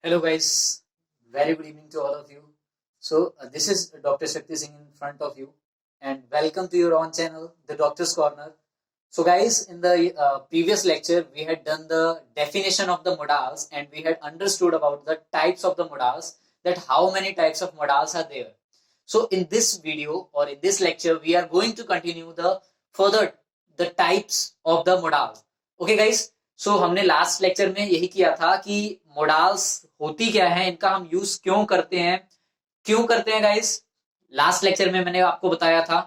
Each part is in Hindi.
Hello guys, very good evening to all of you. This is Dr. Shakti Singh in front of you and welcome to your own channel, The Doctor's Corner. So guys, in the previous lecture, we had done the definition of the modals and we had understood about the types of the modals, that how many types of modals are there. So in this video or in this lecture, we are going to continue the types of the modals. Okay guys, सो हमने लास्ट लेक्चर में यही किया था कि मोडाल्स होती क्या है, इनका हम यूज क्यों करते हैं गाइस। लास्ट लेक्चर में मैंने आपको बताया था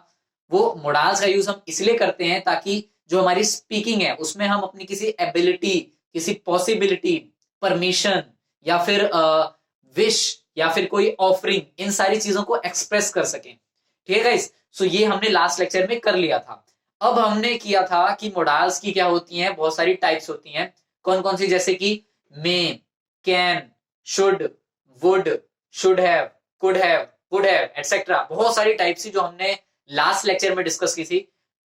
वो मोडाल्स का यूज हम इसलिए करते हैं ताकि जो हमारी स्पीकिंग है उसमें हम अपनी किसी एबिलिटी, किसी पॉसिबिलिटी, परमिशन या फिर विश या फिर कोई ऑफरिंग, इन सारी चीजों को एक्सप्रेस कर सकें। ठीक है गाइस, सो ये हमने लास्ट लेक्चर में कर लिया था। अब हमने किया था कि मोडाल्स की क्या होती हैं, बहुत सारी टाइप्स होती हैं। कौन कौन सी, जैसे कि may, can, should, would, should have, could have, would have etcetera, बहुत सारी टाइप्स थी जो हमने लास्ट लेक्चर में डिस्कस की थी।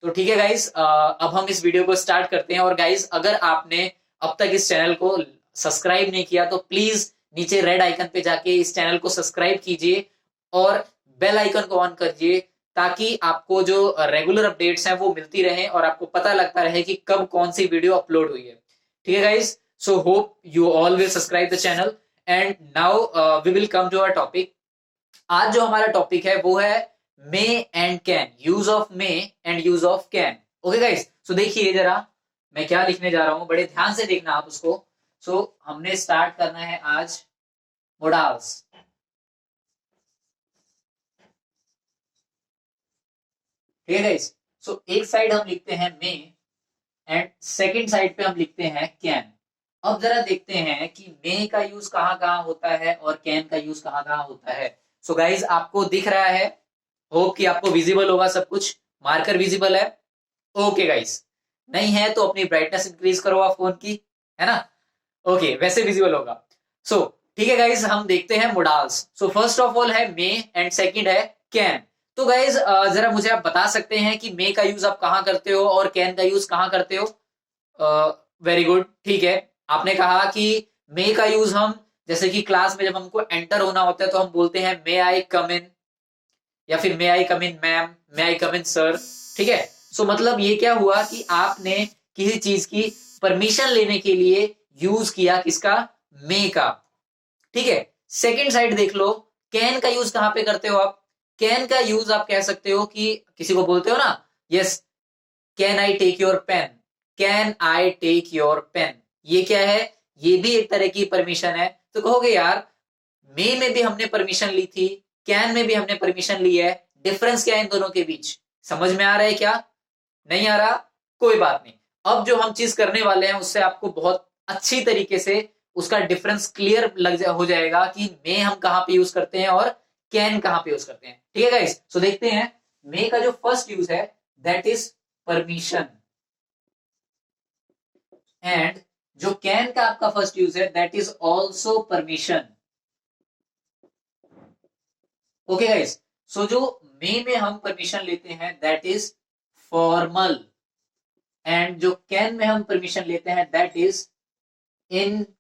तो ठीक है गाइस, अब हम इस वीडियो को स्टार्ट करते हैं। और गाइस, अगर आपने अब तक इस चैनल को सब्सक्राइब नहीं किया तो प्लीज नीचे रेड आइकन पे जाके इस चैनल को सब्सक्राइब कीजिए और बेल आइकन को ऑन करिए ताकि आपको जो रेगुलर अपडेट्स हैं वो मिलती रहे और आपको पता लगता रहे कि कब कौन सी वीडियो अपलोड हुई है। ठीक है guys, so hope you all will subscribe the channel and now we will come to our topic. आज जो हमारा टॉपिक है वो है may and can, use of may and use of can. Okay guys, so देखिए जरा मैं क्या लिखने जा रहा हूं, बड़े ध्यान से देखना आप उसको। सो हमने स्टार्ट करना है आज मोडाल्स। ठीक है गाइस, सो एक साइड हम लिखते हैं मे एंड सेकंड साइड पे हम लिखते हैं कैन। अब जरा देखते हैं कि मे का यूज कहां कहां होता है और कैन का यूज कहां कहां होता है। सो गाइस, आपको दिख रहा है, होप कि आपको विजिबल होगा सब कुछ, मार्कर विजिबल है। ओके गाइस, नहीं है तो अपनी ब्राइटनेस इंक्रीज करो आप फोन की, है ना। ओके, वैसे विजिबल होगा। सो ठीक है गाइस, हम देखते हैं modals. So first of all है मे एंड सेकंड है कैन। तो गाइज जरा मुझे आप बता सकते हैं कि मे का यूज आप कहां करते हो और कैन का यूज कहां करते हो। वेरी गुड, ठीक है। आपने कहा कि मे का यूज हम, जैसे कि क्लास में जब हमको एंटर होना होता है तो हम बोलते हैं मे आई कम इन, या फिर मे आई कम इन मैम, मे आई कम इन सर। ठीक है, सो मतलब ये क्या हुआ कि आपने किसी चीज की परमिशन लेने के लिए यूज किया किसका, मे का। ठीक है, सेकेंड साइड देख लो, कैन का यूज कहां पे करते हो आप। कैन का यूज आप कह सकते हो कि किसी को बोलते हो ना, yes can I take your pen, can I take your pen. ये क्या है, ये भी एक तरह की परमिशन है। तो कहोगे यार मे में भी हमने परमिशन ली थी, कैन में भी हमने परमिशन ली है, डिफरेंस क्या है इन दोनों के बीच, समझ में आ रहा है क्या, नहीं आ रहा, कोई बात नहीं। अब जो हम चीज करने वाले हैं उससे आपको बहुत अच्छी तरीके से उसका डिफरेंस क्लियर हो जाएगा कि मे हम कहां पे यूज करते हैं और कैन कहां पे यूज करते हैं। ठीक है गाइस, सो देखते हैं मे का जो फर्स्ट यूज है दैट इज परमिशन, एंड जो कैन का आपका फर्स्ट यूज है that is also permission. Okay guys, so जो मे में हम परमिशन लेते हैं दैट इज फॉर्मल, एंड जो कैन में हम परमिशन लेते हैं दैट इज इनफॉर्मल।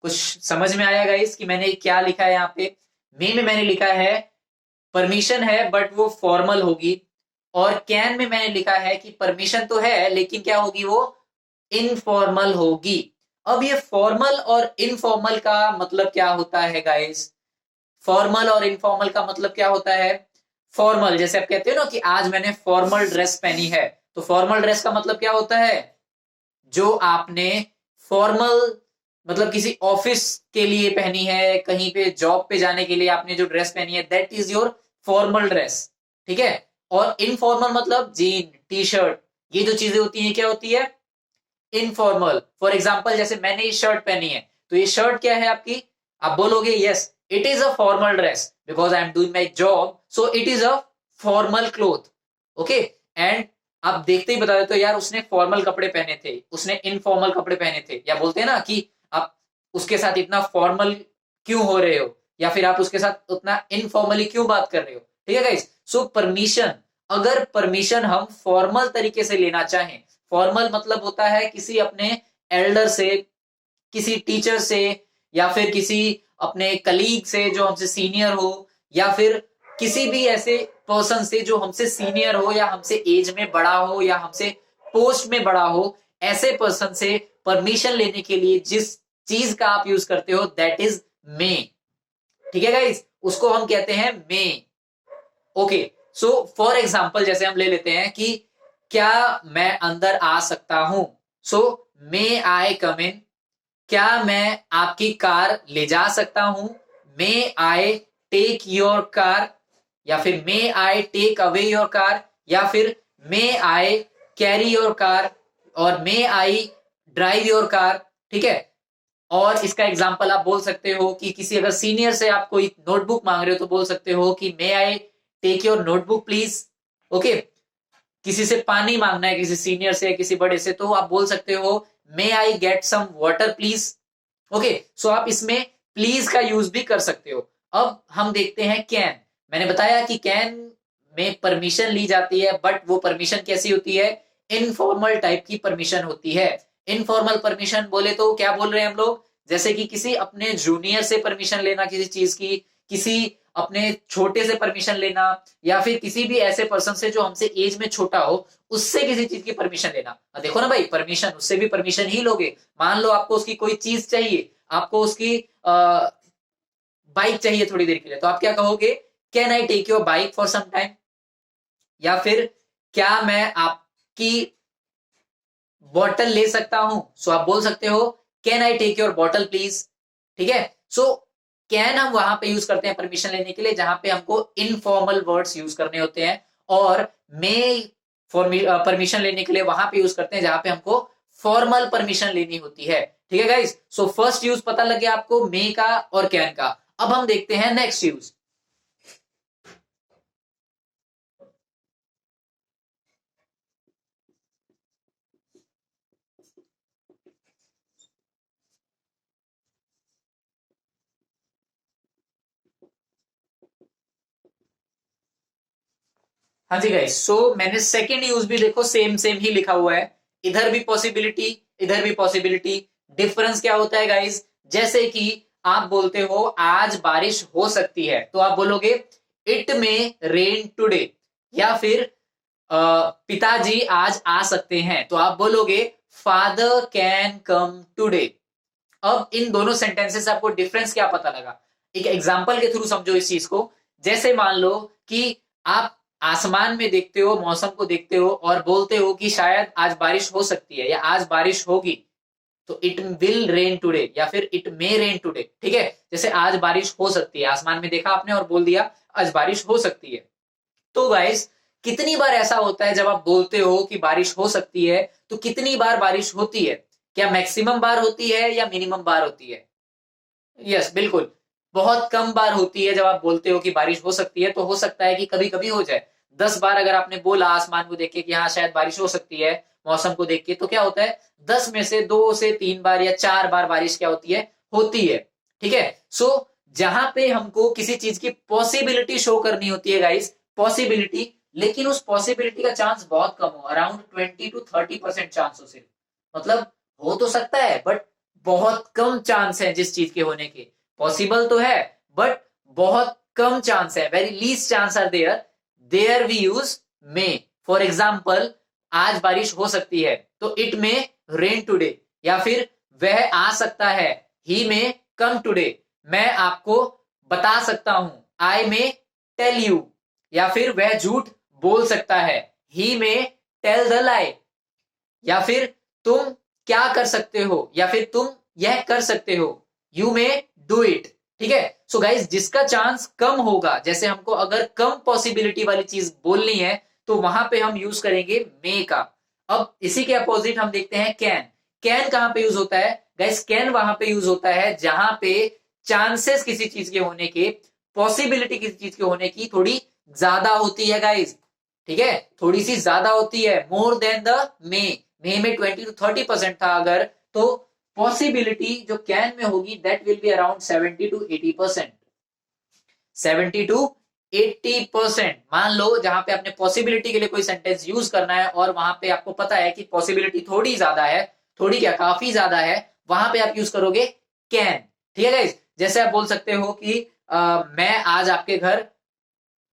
कुछ समझ में आया गाइस कि मैंने क्या लिखा है यहाँ पे। मे में मैंने लिखा है परमिशन है बट वो फॉर्मल होगी, और कैन में मैंने लिखा है कि परमिशन तो है लेकिन क्या होगी, वो इनफॉर्मल होगी। अब ये फॉर्मल और इनफॉर्मल का मतलब क्या होता है गाइस, फॉर्मल और इनफॉर्मल का मतलब क्या होता है। फॉर्मल जैसे आप कहते हो ना कि आज मैंने फॉर्मल ड्रेस पहनी है, तो फॉर्मल ड्रेस का मतलब क्या होता है, जो आपने फॉर्मल मतलब किसी ऑफिस के लिए पहनी है, कहीं पे जॉब पे जाने के लिए आपने जो ड्रेस पहनी है that is your formal dress. ठीक है, और इनफॉर्मल मतलब जीन, टी शर्ट, ये जो चीजें होती हैं क्या होती है, इनफॉर्मल। फॉर एग्जाम्पल जैसे मैंने ये शर्ट पहनी है, तो ये शर्ट क्या है आपकी, आप बोलोगे yes it is a formal dress because I am doing my job, so it is a formal cloth. Okay, and आप देखते ही बता देते हो यार उसने फॉर्मल कपड़े पहने थे, उसने इनफॉर्मल कपड़े पहने थे, या बोलते हैं ना कि आप उसके साथ इतना फॉर्मल क्यों हो रहे हो, या फिर आप उसके साथ उतना इनफॉर्मली क्यों बात कर रहे हो। ठीक है गाइस, सो परमिशन, अगर परमिशन हम फॉर्मल तरीके से लेना चाहें, फॉर्मल मतलब होता है किसी अपने एल्डर से, किसी टीचर से, या फिर किसी अपने कलीग से जो हमसे सीनियर हो, या फिर किसी भी ऐसे पर्सन से जो हमसे सीनियर हो या हमसे एज में बड़ा हो या हमसे पोस्ट में बड़ा हो, ऐसे पर्सन से परमिशन लेने के लिए जिस चीज का आप यूज करते हो दैट इज मे। ठीक है गाइस, उसको हम कहते हैं मे। ओके, सो फॉर एग्जाम्पल जैसे हम ले लेते हैं कि क्या मैं अंदर आ सकता हूं, सो मे आई कम इन। क्या मैं आपकी कार ले जा सकता हूं, may I take your car, या फिर may I take away your car, या फिर may I carry your car, और may I drive your car. ठीक है, और इसका एग्जाम्पल आप बोल सकते हो कि किसी अगर सीनियर से आप कोई नोटबुक मांग रहे हो तो बोल सकते हो कि may I take your notebook please. Okay, किसी से पानी मांगना है, किसी सीनियर से, किसी बड़े से, तो आप बोल सकते हो may I get some water please. Okay, so आप इसमें प्लीज का यूज भी कर सकते हो। अब हम देखते हैं कैन। मैंने बताया कि कैन में परमिशन ली जाती है, बट वो परमिशन कैसी होती है, इनफॉर्मल टाइप की परमिशन होती है। इनफॉर्मल परमिशन बोले तो क्या बोल रहे हैं हम लोग, जैसे कि किसी अपने जूनियर से परमिशन लेना किसी चीज की, किसी अपने छोटे से परमिशन लेना, या फिर किसी भी ऐसे पर्सन से जो हमसे एज में छोटा हो उससे किसी चीज की परमिशन लेना। देखो ना भाई, परमिशन, उससे भी परमिशन ही लोगे। मान लो आपको उसकी कोई चीज चाहिए, आपको उसकी बाइक चाहिए थोड़ी देर के लिए, तो आप क्या कहोगे, can I take your bike for some time. या फिर क्या मैं आपकी बॉटल ले सकता हूं, सो आप बोल सकते हो can I take your bottle please. ठीक है, सो कैन हम वहां पे यूज करते हैं परमिशन लेने के लिए जहां पे हमको इनफॉर्मल वर्ड्स यूज करने होते हैं, और मे परमिशन लेने के लिए वहां पे यूज करते हैं जहां पे हमको फॉर्मल परमिशन लेनी होती है। ठीक है गाइस, सो फर्स्ट यूज पता लग गया आपको मे का और कैन का। अब हम देखते हैं नेक्स्ट यूज। हाँ जी गाइस, सो मैंने सेकेंड यूज भी देखो सेम सेम ही लिखा हुआ है, इधर भी पॉसिबिलिटी, इधर भी पॉसिबिलिटी। डिफरेंस क्या होता है गाइस, जैसे कि आप बोलते हो आज बारिश हो सकती है, तो आप बोलोगे इट मे रेन टुडे, या फिर पिताजी आज आ सकते हैं, तो आप बोलोगे फादर कैन कम टुडे। अब इन दोनों सेंटेंसेस से आपको डिफरेंस क्या पता लगा, एक एग्जांपल के थ्रू समझो इस चीज को। जैसे मान लो कि आप आसमान में देखते हो, मौसम को देखते हो और बोलते हो कि शायद आज बारिश हो सकती है या आज बारिश होगी, तो इट विल रेन टुडे या फिर इट मे रेन टुडे। ठीक है, जैसे आज बारिश हो सकती है, आसमान में देखा आपने और बोल दिया आज बारिश हो सकती है। तो गाइस, कितनी बार ऐसा होता है जब आप बोलते हो कि बारिश हो सकती है, तो कितनी बार बारिश होती है, क्या मैक्सिमम बार होती है या मिनिमम बार होती है? यस, बिल्कुल, बहुत कम बार होती है। जब आप बोलते हो कि बारिश हो सकती है, तो हो सकता है कि कभी कभी हो जाए। 10 बार अगर आपने बोला आसमान को देख के कि हाँ शायद बारिश हो सकती है, मौसम को देख के, तो क्या होता है 10 में से 2 से 3 बार या 4 बार बारिश क्या होती है, होती है। ठीक है, सो जहां पे हमको किसी चीज की पॉसिबिलिटी शो करनी होती है गाइस, पॉसिबिलिटी, लेकिन उस पॉसिबिलिटी का चांस बहुत कम हो, अराउंड 20 to 30% चांस हो सिर्फ, मतलब हो तो सकता है बट बहुत कम चांस है जिस चीज के होने के। पॉसिबल तो है बट बहुत कम चांस है, very least chance are there, there we use may. For example, आज बारिश हो सकती है तो इट मे रेन टुडे, या फिर वह आ सकता है, ही मे कम टुडे, मैं आपको बता सकता हूं, आई मे टेल यू, या फिर वह झूठ बोल सकता है, ही मे टेल द लाई, या फिर तुम क्या कर सकते हो, या फिर तुम यह कर सकते हो, यू मे डू इट। ठीक है, सो गाइज जिसका चांस कम होगा, जैसे हमको अगर कम पॉसिबिलिटी वाली चीज बोलनी है तो वहां पे हम यूज करेंगे मे का। अब इसी के अपोजिट हम देखते हैं कैन। कैन कहां पे यूज होता है गाइज, कैन वहां पे यूज होता है जहां पे चांसेस किसी चीज के होने के, पॉसिबिलिटी किसी चीज के होने की थोड़ी ज्यादा होती है गाइज। ठीक है, थोड़ी सी ज्यादा होती है, मोर देन द मे। मे में 20 to 30% था अगर, तो पॉसिबिलिटी जो कैन में होगी that will be around 70 to 80%। 70 to 80%। मान लो जहां पे आपने पॉसिबिलिटी के लिए कोई सेंटेंस यूज करना है और वहां पे आपको पता है कि पॉसिबिलिटी थोड़ी ज्यादा है, थोड़ी क्या काफी ज्यादा है, वहां पे आप यूज करोगे कैन। ठीक है गाइस, जैसे आप बोल सकते हो कि मैं आज आपके घर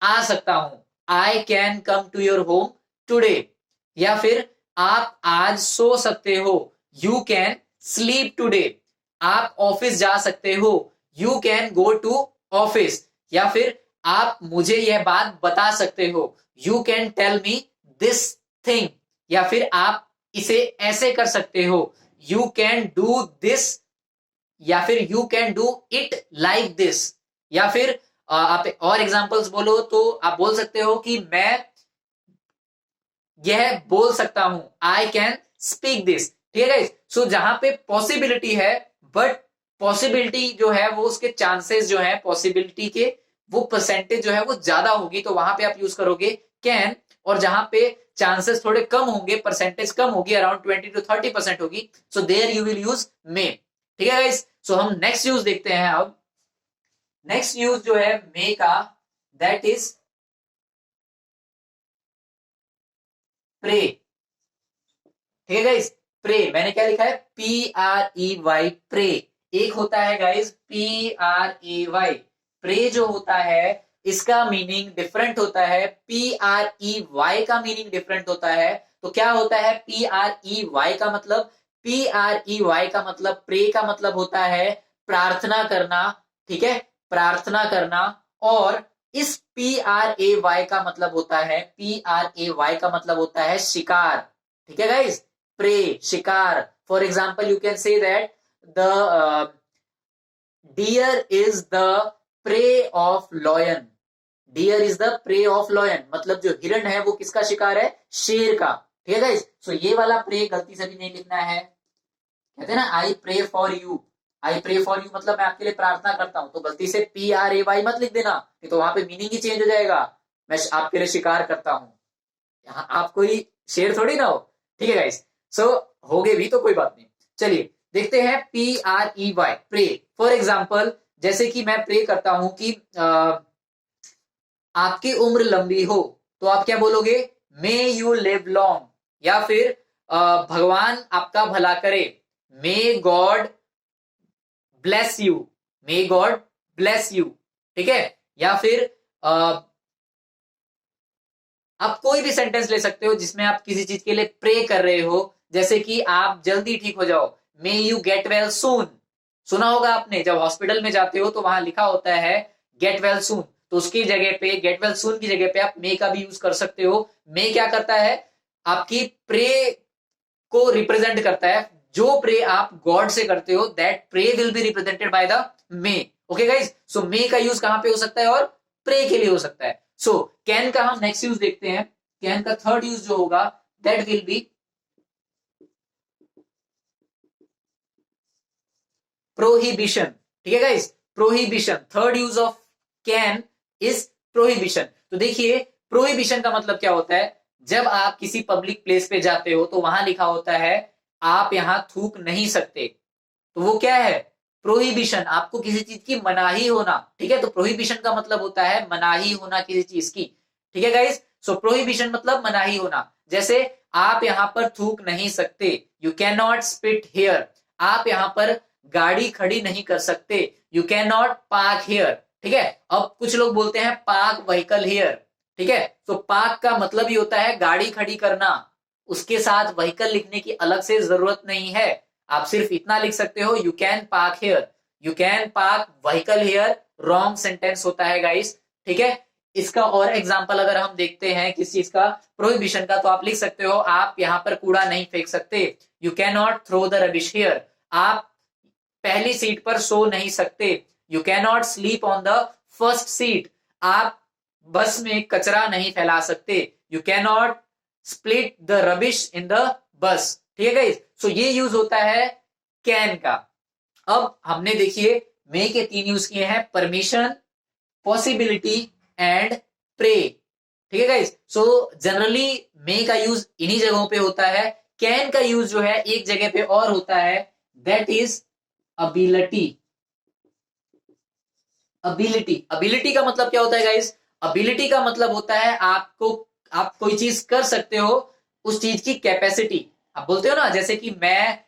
आ सकता हूं, I can come to your home today. या फिर आप आज सो सकते हो, यू कैन स्लीप टूडे। आप ऑफिस जा सकते हो, you can go to office. या फिर आप मुझे यह बात बता सकते हो, you can tell me this thing. या फिर आप इसे ऐसे कर सकते हो, यू कैन डू दिस। या फिर you can do it like this. या फिर आप और एग्जांपल्स बोलो तो आप बोल सकते हो कि मैं यह बोल सकता हूं, आई कैन स्पीक दिस। ठीक है, सो जहां पे पॉसिबिलिटी है, बट पॉसिबिलिटी जो है वो उसके चांसेस जो है पॉसिबिलिटी के, वो परसेंटेज जो है वो ज्यादा होगी, तो वहां पे आप यूज करोगे कैन। और जहां पे चांसेस थोड़े कम होंगे, परसेंटेज कम होगी, अराउंड 20 to 30% होगी, so there you will use may. ठीक है गाइस, सो हम नेक्स्ट यूज देखते हैं। अब नेक्स्ट यूज जो है मे का, दैट इज प्रे। ठीक है गाइस, प्रे मैंने क्या लिखा है, PREY, प्रे। एक होता है गाइस PRAY, प्रे जो होता है इसका मीनिंग डिफरेंट होता है, PREY का मीनिंग डिफरेंट होता है। तो क्या होता है PREY का मतलब, PREY का मतलब, प्रे का मतलब होता है प्रार्थना करना। ठीक है, प्रार्थना करना। और इस PRAY का मतलब होता है, PRAY का मतलब होता है शिकार। ठीक है गाइस, प्रे, शिकार। For example you can say that the deer is the prey of lion. Deer is the prey of lion, मतलब जो हिरण है वो किसका शिकार है, शेर का। ठीक है गाइस, सो ये वाला प्रे गलती से भी नहीं लिखना है। कहते हैं ना I pray for you, I pray for you मतलब मैं आपके लिए प्रार्थना करता हूं, तो गलती से PRAY मत लिख देना, तो वहां पे मीनिंग ही चेंज हो जाएगा। मैं आपके लिए शिकार करता हूं, यहाँ आप कोई शेर थोड़ी ना हो। ठीक है गाइस, सो हो गए भी तो कोई बात नहीं। चलिए देखते हैं PREY, प्रे। फॉर एग्जाम्पल जैसे कि मैं प्रे करता हूं कि आपकी उम्र लंबी हो, तो आप क्या बोलोगे, मे यू लिव लॉन्ग। या फिर भगवान आपका भला करे, may God bless you, may God bless you. ठीक है, या फिर आप कोई भी सेंटेंस ले सकते हो जिसमें आप किसी चीज के लिए प्रे कर रहे हो, जैसे कि आप जल्दी ठीक हो जाओ, may you get well soon. सुना होगा आपने, जब हॉस्पिटल में जाते हो तो वहां लिखा होता है गेट वेल सून, तो उसकी जगह पे, गेट वेल सून की जगह पे आप मे का भी यूज कर सकते हो। मे क्या करता है, आपकी प्रे को रिप्रेजेंट करता है। जो प्रे आप गॉड से करते हो, that pray will be represented by the may. Okay guys, so may का यूज कहां पे हो सकता है, और प्रे के लिए हो सकता है। सो कैन का हम नेक्स्ट यूज देखते हैं। कैन का थर्ड यूज जो होगा, दैट विल बी प्रोहिबिशन। ठीक है guys, prohibition, third use of can is prohibition. तो देखिए प्रोहिबिशन का मतलब क्या होता है, जब आप किसी पब्लिक प्लेस पे जाते हो तो वहां लिखा होता है आप यहां थूक नहीं सकते, तो वो क्या है, प्रोहिबिशन, आपको किसी चीज की मनाही होना। ठीक है, तो प्रोहिबिशन का मतलब होता है मनाही होना किसी चीज की। ठीक है गाइस, सो प्रोहिबिशन मतलब मनाही होना। जैसे आप यहां पर थूक नहीं सकते, you can not spit here. आप यहां पर गाड़ी खड़ी नहीं कर सकते, you can not park here. ठीक है, अब कुछ लोग बोलते हैं पार्क व्हीकल हेयर। ठीक है, तो पार्क का मतलब ही होता है गाड़ी खड़ी करना, उसके साथ व्हीकल लिखने की अलग से जरूरत नहीं है। आप सिर्फ इतना लिख सकते हो, you can park here, you can park vehicle here. Wrong sentence होता है गाइस। ठीक है, इसका और एग्जांपल अगर हम देखते हैं किस चीज का, प्रोहिबिशन का, तो आप लिख सकते हो आप यहां पर कूड़ा नहीं फेंक सकते, you can not throw the rubbish here. आप पहली सीट पर सो नहीं सकते, you can not sleep on the first seat. आप बस में कचरा नहीं फैला सकते, you can not split the rubbish in the bus. ठीक है गाइस, सो ये यूज होता है कैन का। अब हमने देखिए मे के 3 यूज किए हैं, परमिशन, पॉसिबिलिटी एंड प्रे। ठीक है गाइस, सो जनरली मे का यूज इन्हीं जगहों पे होता है। कैन का यूज जो है एक जगह पे और होता है, that is ability. Ability, ability का मतलब क्या होता है गाइस, अबिलिटी का मतलब होता है आप कोई चीज कर सकते हो, उस चीज की कैपेसिटी। आप बोलते हो ना, जैसे कि मैं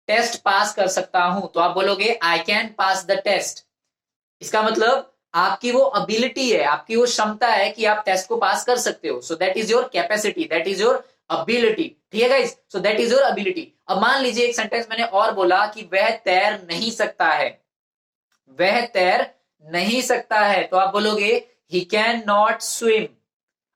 टेस्ट पास कर सकता हूं, तो आप बोलोगे I can pass the test. इसका मतलब आपकी वो अबिलिटी है, आपकी वो क्षमता है कि आप टेस्ट को पास कर सकते हो। So that is your capacity, that is your ability. ठीक है guys, so that is your ability. अब मान लीजिए एक सेंटेंस मैंने और बोला कि वह तैर नहीं सकता है, वह तैर नहीं सकता है, तो आप बोलोगे ही कैन नॉट स्विम।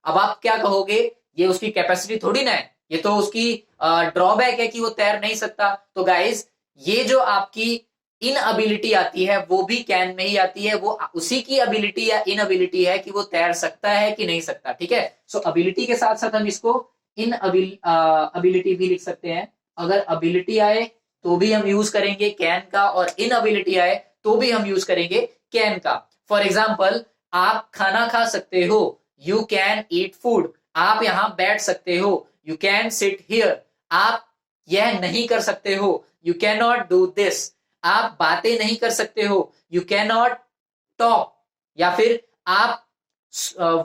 अब आप क्या कहोगे, ये उसकी कैपेसिटी थोड़ी ना है, ये तो उसकी ड्रॉबैक है कि वो तैर नहीं सकता। तो गाइस, ये जो आपकी इनअबिलिटी आती है वो भी कैन में ही आती है, वो उसी की अबिलिटी या इनअबिलिटी है कि वो तैर सकता है कि नहीं सकता। ठीक है, सो अबिलिटी के साथ साथ हम इसको इन अबिलिटी भी लिख सकते हैं। अगर अबिलिटी आए तो भी हम यूज करेंगे कैन का, और इनअबिलिटी आए तो भी हम यूज करेंगे कैन का। फॉर एग्जाम्पल, आप खाना खा सकते हो, यू कैन ईट फूड। आप यहां बैठ सकते हो, यू कैन सिट हियर। आप यह नहीं कर सकते हो, you can not do this. आप बातें नहीं कर सकते हो, यू कैन नॉट टॉक। या फिर आप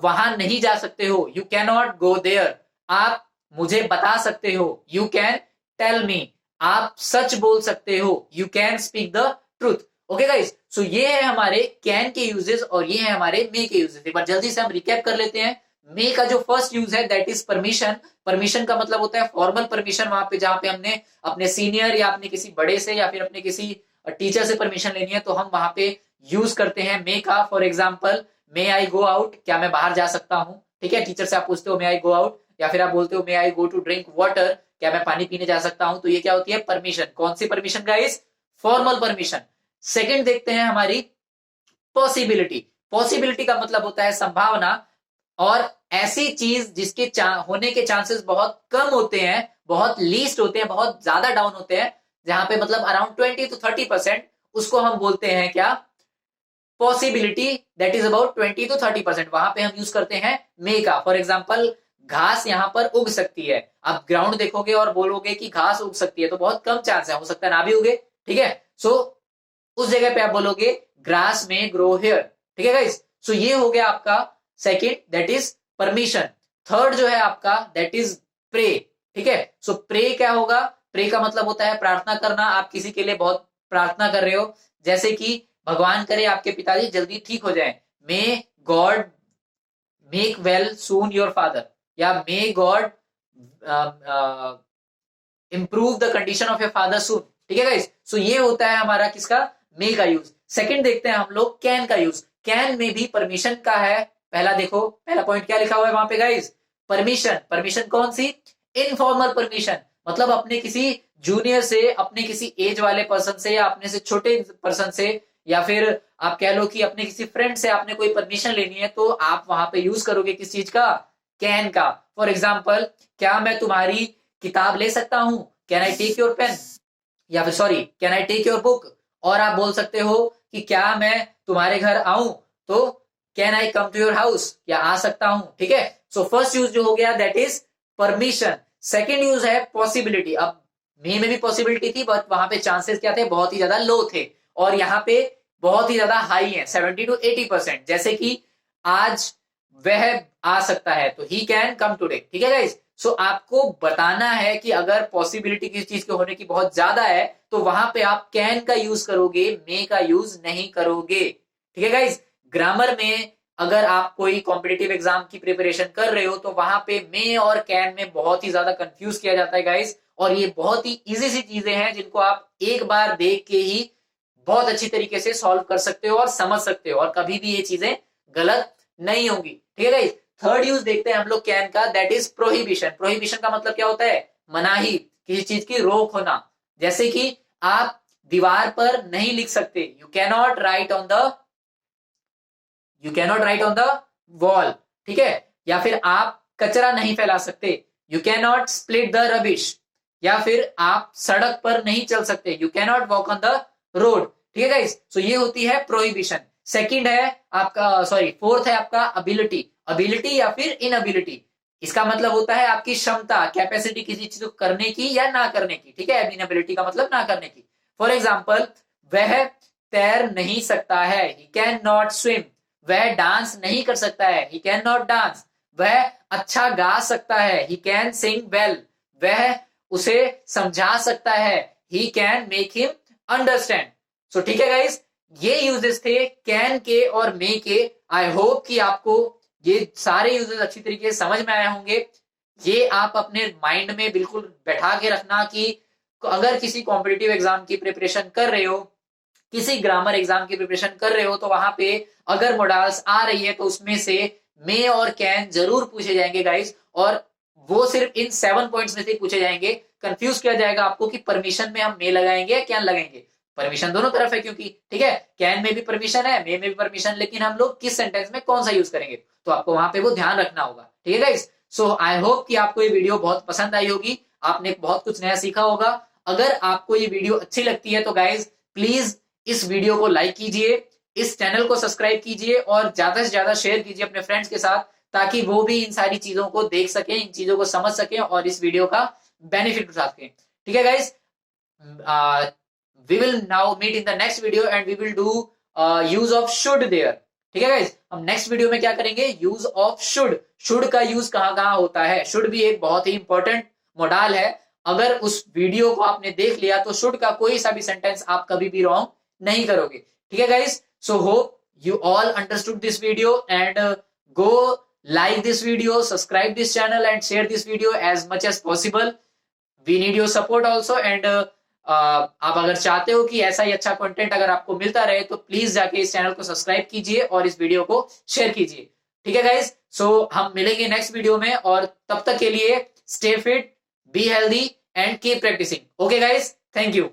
वहां नहीं जा सकते हो, you can not go there. आप मुझे बता सकते हो, यू कैन टेल मी। आप सच बोल सकते हो, you can speak the truth. Okay guys, so ये है हमारे कैन के यूजेस और ये है हमारे मे के यूजेस। एक बार जल्दी से हम रिकैप कर लेते हैं। मे का जो फर्स्ट यूज है दैट इज परमिशन। परमिशन का मतलब होता है फॉर्मल परमिशन, वहां पे जहां पे हमने अपने सीनियर या अपने किसी बड़े से या फिर अपने किसी टीचर से परमिशन लेनी है, तो हम वहां पे यूज करते हैं मे का। For example, may I go out, क्या मैं बाहर जा सकता हूं। ठीक है, टीचर से आप पूछते हो मे आई गो आउट, या फिर आप बोलते हो may I go to drink water, क्या मैं पानी पीने जा सकता हूं। तो ये क्या होती है, परमिशन। कौन सी permission guys, formal permission. Second देखते हैं हमारी पॉसिबिलिटी। पॉसिबिलिटी का मतलब होता है संभावना, और ऐसी चीज जिसके होने के चांसेस बहुत कम होते हैं, बहुत लीस्ट होते हैं, बहुत ज्यादा डाउन होते हैं, जहां पे मतलब अराउंड 20 to 30%, उसको हम बोलते हैं क्या, possibility that is about 20 to 30%। वहां पे हम यूज करते हैं मे का। फॉर एग्जाम्पल, घास यहां पर उग सकती है। आप ग्राउंड देखोगे और बोलोगे कि घास उग सकती है, तो बहुत कम चांस है, हो सकता है ना भी उगे। ठीक है, सो उस जगह पे आप बोलोगे ग्रास में ग्रो हेयर। ठीक है गाइस, सो ये हो गया आपका second, that is permission. Third जो है आपका दैट इज प्रे। ठीक है, सो प्रे क्या होगा, प्रे का मतलब होता है प्रार्थना करना। आप किसी के लिए बहुत प्रार्थना कर रहे हो, जैसे कि भगवान करे आपके पिताजी जल्दी ठीक हो जाए, may God make well soon your father, या may God improve the condition of your father soon. ठीक है गाइस, सो ये होता है हमारा किसका, मे का यूज। सेकंड देखते हैं हम लोग कैन का यूज। कैन में भी परमिशन का है। पहला देखो, पहला पॉइंट क्या लिखा हुआ है वहां पे गाइस, परमिशन। परमिशन कौन सी, इनफॉर्मल परमिशन। मतलब अपने किसी जूनियर से, अपने किसी एज वाले पर्सन से, या अपने से छोटे पर्सन से, या फिर आप कह लो कि अपने किसी फ्रेंड से आपने कोई परमिशन लेनी है, तो आप वहां पे यूज करोगे किस चीज का, कैन का। फॉर एग्जाम्पल, क्या मैं तुम्हारी किताब ले सकता हूं, can I take your pen, या फिर sorry can I take your book. और आप बोल सकते हो कि क्या मैं तुम्हारे घर आऊं, तो can I come to your house, या आ सकता हूं। ठीक है, सो फर्स्ट यूज जो हो गया that is permission. Second use है पॉसिबिलिटी। अब मे में भी पॉसिबिलिटी थी, बट वहां पे चांसेस क्या थे, बहुत ही ज्यादा लो थे, और यहाँ पे बहुत ही ज्यादा हाई है, 70 to 80%। जैसे कि आज वह आ सकता है, तो ही कैन कम टूडे। ठीक है गाइस, सो आपको बताना है कि अगर पॉसिबिलिटी किसी चीज के होने की बहुत ज्यादा है, तो वहां पे आप कैन का यूज करोगे, मे का यूज नहीं करोगे। ठीक है गाइस, ग्रामर में अगर आप कोई कॉम्पिटिटिव एग्जाम की प्रिपरेशन कर रहे हो, तो वहां पे मे और कैन में बहुत ही ज्यादा कंफ्यूज किया जाता है गाइस। और ये बहुत ही इजी सी चीजें हैं जिनको आप एक बार देख के ही बहुत अच्छी तरीके से सॉल्व कर सकते हो और समझ सकते हो, और कभी भी ये चीजें गलत नहीं होंगी। ठीक है गाइस, थर्ड यूज देखते हैं हम लोग कैन का, दैट इज प्रोहिबिशन। प्रोहिबिशन का मतलब क्या होता है, मनाही, किसी चीज की रोक होना। जैसे कि आप दीवार पर नहीं लिख सकते, you can not right on the, you can not right on the wall. ठीक है, या फिर आप कचरा नहीं फैला सकते, you can not split the rubbish. या फिर आप सड़क पर नहीं चल सकते, you can not walk on the road. ठीक है गाइस, सो ये होती है प्रोहिबिशन। सेकंड है आपका, सॉरी फोर्थ है आपका अबिलिटी। अबिलिटी या फिर इनअबिलिटी, इसका मतलब होता है आपकी क्षमता, कैपेसिटी किसी चीज को करने की या ना करने की। ठीक है, इनअबिलिटी का मतलब ना करने की। फॉर एग्जाम्पल, वह तैर नहीं सकता है, ही कैन नॉट स्विम। वह डांस नहीं कर सकता है, ही कैन नॉट डांस। वह अच्छा गा सकता है, ही कैन सिंग वेल। वह उसे समझा सकता है, he can make him understand. So ठीक है गाइस, ये यूजेस थे कैन के और मे के। आई होप कि आपको ये सारे यूजेस अच्छी तरीके से समझ में आए होंगे। ये आप अपने माइंड में बिल्कुल बैठा के रखना कि अगर किसी कॉम्पिटिटिव एग्जाम की प्रिपरेशन कर रहे हो, किसी ग्रामर एग्जाम की प्रिपरेशन कर रहे हो, तो वहां पे अगर मोडाल्स आ रही है तो उसमें से मे और कैन जरूर पूछे जाएंगे गाइस, और वो सिर्फ इन 7 पॉइंट्स में से पूछे जाएंगे। कंफ्यूज किया जाएगा आपको कि परमिशन में हम मे लगाएंगे या कैन लगाएंगे। परमिशन दोनों तरफ है क्योंकि, ठीक है, कैन में भी परमिशन है, मे में भी परमिशन, लेकिन हम लोग किस सेंटेंस में कौन सा यूज करेंगे, तो आपको वहां पे वो ध्यान रखना होगा। ठीक है गाइस, सो आई होप कि आपको ये वीडियो बहुत पसंद आई होगी, आपने बहुत कुछ नया सीखा होगा। अगर आपको ये वीडियो अच्छी लगती है तो गाइज प्लीज इस वीडियो को लाइक कीजिए, इस चैनल को सब्सक्राइब कीजिए और ज्यादा से ज्यादा शेयर कीजिए अपने फ्रेंड्स के साथ, ताकि वो भी इन सारी चीजों को देख सकें, इन चीजों को समझ सकें और इस वीडियो का बेनिफिट उठा सकें। ठीक है guys, we will now meet in the next video and we will do use of should there। ठीक है गाइज, हम नेक्स्ट वीडियो में क्या करेंगे, यूज ऑफ शुड। शुड का यूज कहां कहां होता है, शुड भी एक बहुत ही इंपॉर्टेंट मोडाल है। अगर उस वीडियो को आपने देख लिया तो शुड का कोई सा भी सेंटेंस आप कभी भी रॉन्ग नहीं करोगे। ठीक है guys, so hope you all understood this video and go like this video, subscribe this channel and share this video as much as possible। we need your support also and आप अगर चाहते हो कि ऐसा ही अच्छा कंटेंट अगर आपको मिलता रहे तो प्लीज जाके इस चैनल को सब्सक्राइब कीजिए और इस वीडियो को शेयर कीजिए। ठीक है गाइज, सो हम मिलेंगे नेक्स्ट वीडियो में और तब तक के लिए stay fit, be healthy and keep practising. Okay guys, thank you.